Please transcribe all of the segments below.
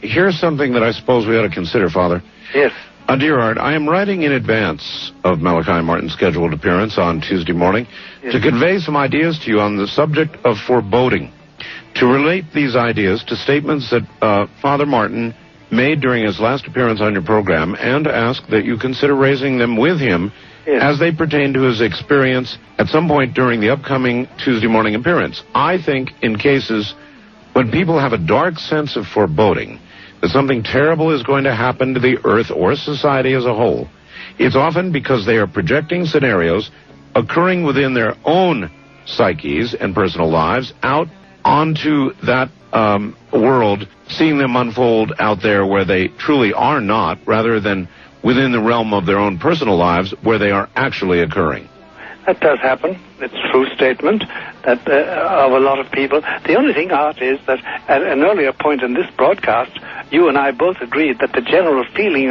here's something that I suppose we ought to consider, Father. Yes. Dear Art, I am writing in advance of Malachi Martin's scheduled appearance on Tuesday morning to convey some ideas to you on the subject of foreboding, to relate these ideas to statements that Father Martin made during his last appearance on your program, and to ask that you consider raising them with him as they pertain to his experience at some point during the upcoming Tuesday morning appearance. I think in cases when people have a dark sense of foreboding, that something terrible is going to happen to the earth or society as a whole, it's often because they are projecting scenarios occurring within their own psyches and personal lives out onto that world, seeing them unfold out there where they truly are not, rather than within the realm of their own personal lives where they are actually occurring. That does happen. It's a true statement that of a lot of people. The only thing, Art, is that at an earlier point in this broadcast, you and I both agreed that the general feeling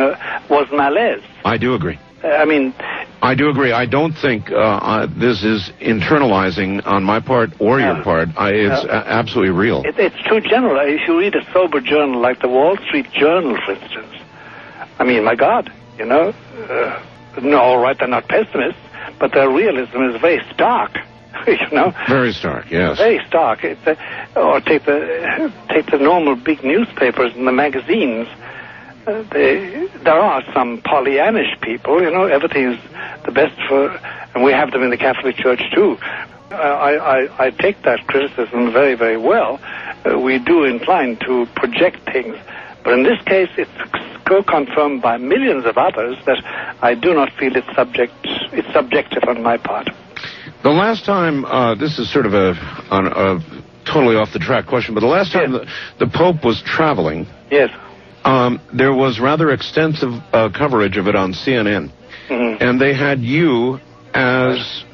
was malaise. I do agree. I do agree. I don't think this is internalizing on my part or your part. It's absolutely real. It's too general. If you read a sober journal like the Wall Street Journal, for instance, my God, no, all right, they're not pessimists, but their realism is very stark. Very stark, yes. Very stark. Or take the normal big newspapers and the magazines. There are some Pollyannish people, everything is the best for, and we have them in the Catholic Church too. I take that criticism very, very well. We do incline to project things, but in this case it's so confirmed by millions of others that I do not feel it's subjective on my part. The last time, this is sort of a totally off the track question, but the last time the Pope was traveling, there was rather extensive coverage of it on CNN, and they had you as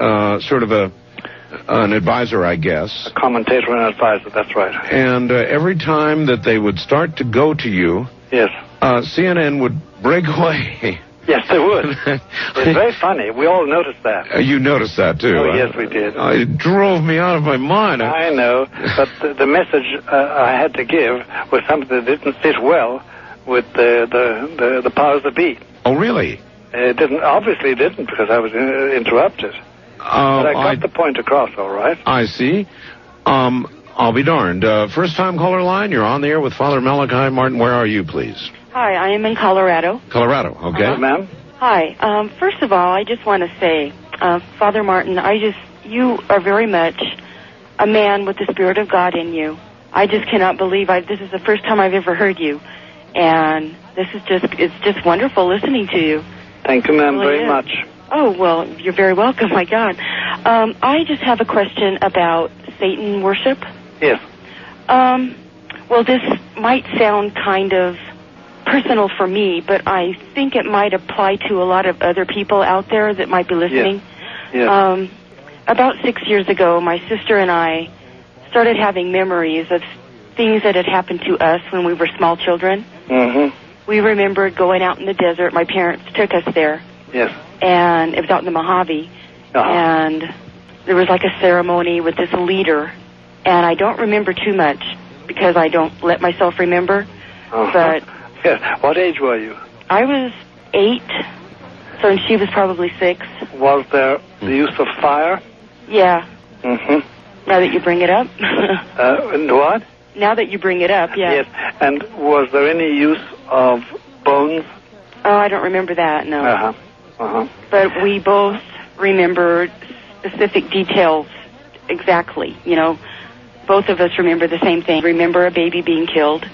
sort of an advisor, I guess. A commentator and advisor, that's right. And every time that they would start to go to you, CNN would break away. Yes, they would. It's very funny. We all noticed that. You noticed that, too. Oh, yes, we did. It drove me out of my mind. I know, but the message I had to give was something that didn't sit well with the powers that be. Oh, really? It obviously didn't, because I was interrupted. But I got the point across, all right. I see. I'll be darned. First-time caller line, you're on the air with Father Malachi Martin. Where are you, please? Hi, I am in Colorado. Colorado, okay. Ma'am? Hi. First of all, I just want to say, Father Martin, you are very much a man with the Spirit of God in you. I just cannot believe this is the first time I've ever heard you. And it's just wonderful listening to you. Thank you, ma'am, very much. Oh, well, you're very welcome, my God. I just have a question about Satan worship. Yes. Well, this might sound kind of personal for me, but I think it might apply to a lot of other people out there that might be listening. Yes. About 6 years ago, my sister and I started having memories of things that had happened to us when we were small children. Mm-hmm. We remembered going out in the desert. My parents took us there. Yes. And it was out in the Mojave. And there was like a ceremony with this leader. And I don't remember too much because I don't let myself remember. But what age were you? I was 8, so she was probably 6. Was there the use of fire? Yeah. Mm-hmm. Now that you bring it up. And what? Now that you bring it up, yeah. Yes. And was there any use of bones? Oh, I don't remember that, no. But we both remembered specific details exactly, Both of us remember the same thing. Remember a baby being killed.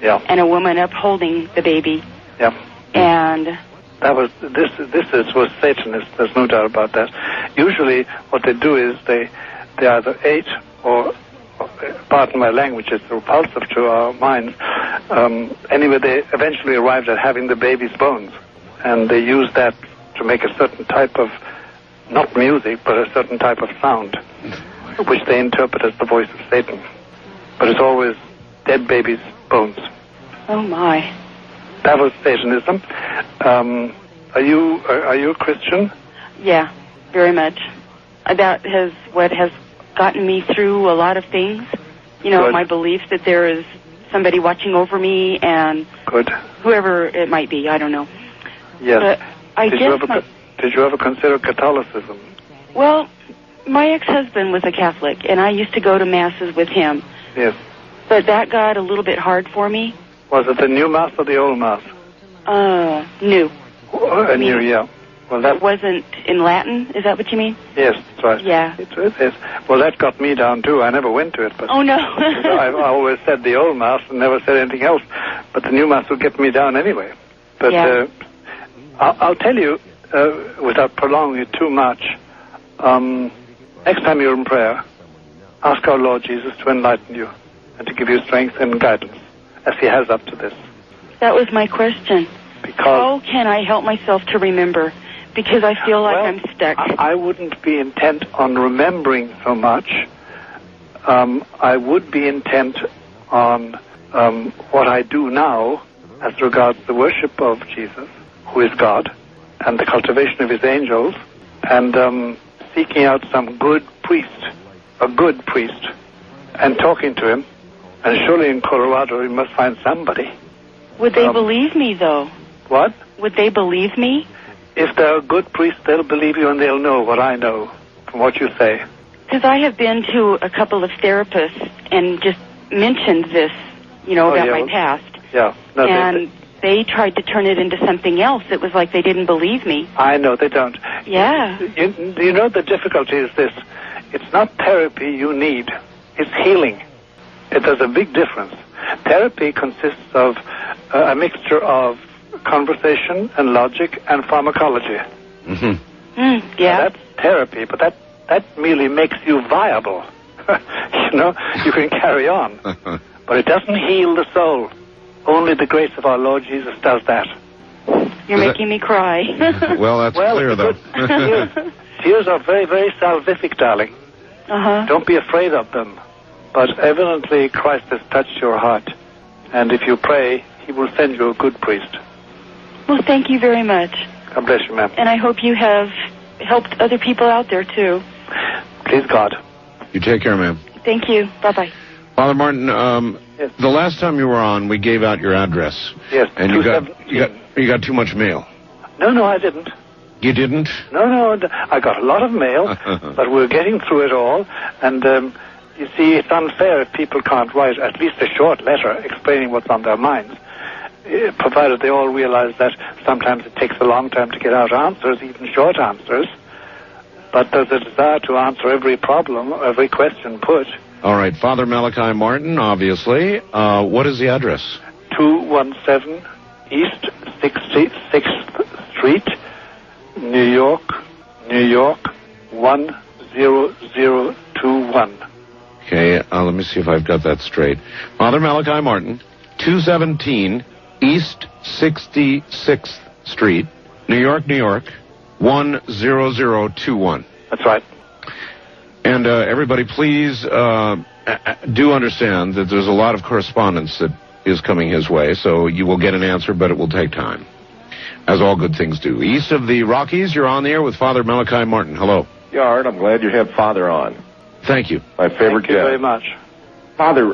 Yeah. And a woman upholding the baby. Yeah. And that was was Satanists. There's no doubt about that. Usually, what they do is they either ate or pardon my language, it's repulsive to our minds. Anyway, they eventually arrived at having the baby's bones, and they used that to make a certain type of, not music, but a certain type of sound, which they interpret as the voice of Satan. But it's always dead baby's bones. Oh my! That was Satanism. Are you a Christian? Yeah, very much. That has what has gotten me through a lot of things. Good. My belief that there is somebody watching over me and Good. whoever it might be. I don't know. Yes. But Did you ever consider Catholicism? Well, my ex-husband was a Catholic, and I used to go to masses with him. Yes. But that got a little bit hard for me. Was it the new Mass or the old Mass? New. New, yeah. Well, that wasn't in Latin. Is that what you mean? Yes, that's right. Yeah. It is. Well, that got me down too. I never went to it, but oh no. I always said the old Mass and never said anything else. But the new Mass would get me down anyway. But yeah. I'll tell you, without prolonging it too much, next time you're in prayer, ask our Lord Jesus to enlighten you and to give you strength and guidance, as He has up to this. That was my question. Because how can I help myself to remember? Because I feel like I'm stuck. I wouldn't be intent on remembering so much. I would be intent on what I do now as regards the worship of Jesus, who is God, and the cultivation of His angels, and seeking out some good priest, a good priest, and talking to him. And surely in Colorado you must find somebody. Would they believe me, though? What? Would they believe me? If they're a good priest, they'll believe you and they'll know what I know from what you say. Because I have been to a couple of therapists and just mentioned this, about my past. Yeah. No, and they tried to turn it into something else. It was like they didn't believe me. I know, they don't. Yeah. You know the difficulty is this. It's not therapy you need. It's healing. There's a big difference. Therapy consists of a mixture of conversation and logic and pharmacology. Mm-hmm. Yeah. Now, that's therapy, but that merely makes you viable. You can carry on. But it doesn't heal the soul. Only the grace of our Lord Jesus does that. You're making me cry. Well, that's clear, though. Tears are very, very salvific, darling. Uh-huh. Don't be afraid of them. But evidently Christ has touched your heart. And if you pray, He will send you a good priest. Well, thank you very much. God bless you, ma'am. And I hope you have helped other people out there, too. Please, God. You take care, ma'am. Thank you. Bye-bye. Father Martin, yes. The last time you were on, we gave out your address. Yes. And you got too much mail. No, I didn't. You didn't? No, I got a lot of mail, but we're getting through it all. And you see, it's unfair if people can't write at least a short letter explaining what's on their minds, provided they all realize that sometimes it takes a long time to get out answers, even short answers. But there's a desire to answer every problem, every question put. All right, Father Malachi Martin, obviously. What is the address? 217 East 66th Street, New York, 10021. Okay, let me see if I've got that straight. Father Malachi Martin, 217 East 66th Street, New York, 10021. That's right. And everybody, please do understand that there's a lot of correspondence that is coming his way, so you will get an answer, but it will take time, as all good things do. East of the Rockies, you're on the air with Father Malachi Martin. Hello. Yeah, Art, I'm glad you have Father on. Thank you. My favorite guest. Thank you very much. Father,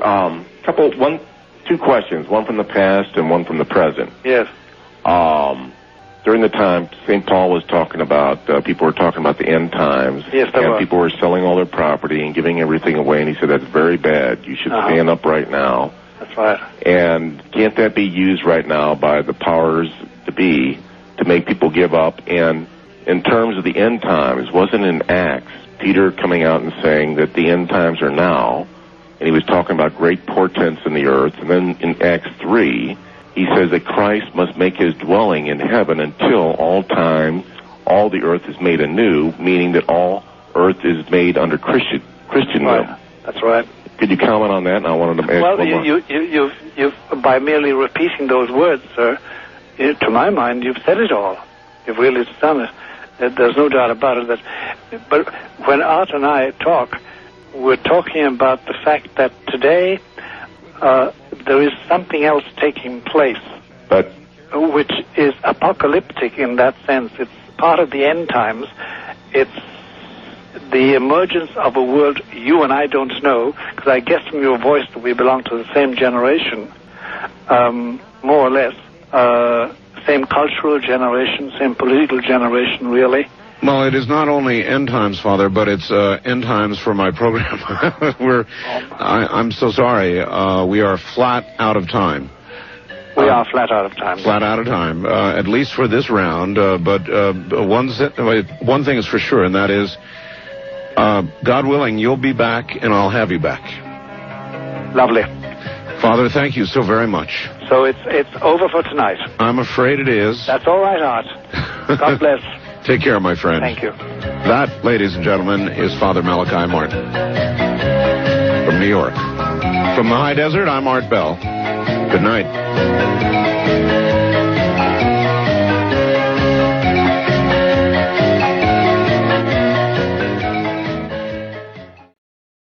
two questions, one from the past and one from the present. Yes. During the time St. Paul was talking about, people were talking about the end times. Yes, and people were selling all their property and giving everything away, and he said that's very bad. You should stand up right now. That's right. And can't that be used right now by the powers to be to make people give up? And in terms of the end times, wasn't in Acts Peter coming out and saying that the end times are now, and he was talking about great portents in the earth, and then in Acts 3, he says that Christ must make his dwelling in heaven until all time, all the earth is made anew, meaning that all earth is made under Christendom. Right. That's right. Could you comment on that? And I wanted to ask one more. You've by merely repeating those words, sir, to my mind, you've said it all. You've really done it. There's no doubt about it. But when Art and I talk, we're talking about the fact that today there is something else taking place, which is apocalyptic in that sense. It's part of the end times. It's the emergence of a world you and I don't know, because I guess from your voice that we belong to the same generation. more or less. Same cultural generation, same political generation, really. Well, it is not only end times, Father, but it's end times for my program. I'm so sorry. We are flat out of time. We are flat out of time. Flat out of time, at least for this round. But one thing is for sure, and that is, God willing, you'll be back, and I'll have you back. Lovely. Father, thank you so very much. So it's over for tonight. I'm afraid it is. That's all right, Art. God bless. Take care, my friend. Thank you. That, ladies and gentlemen, is Father Malachi Martin from New York. From the high desert, I'm Art Bell. Good night.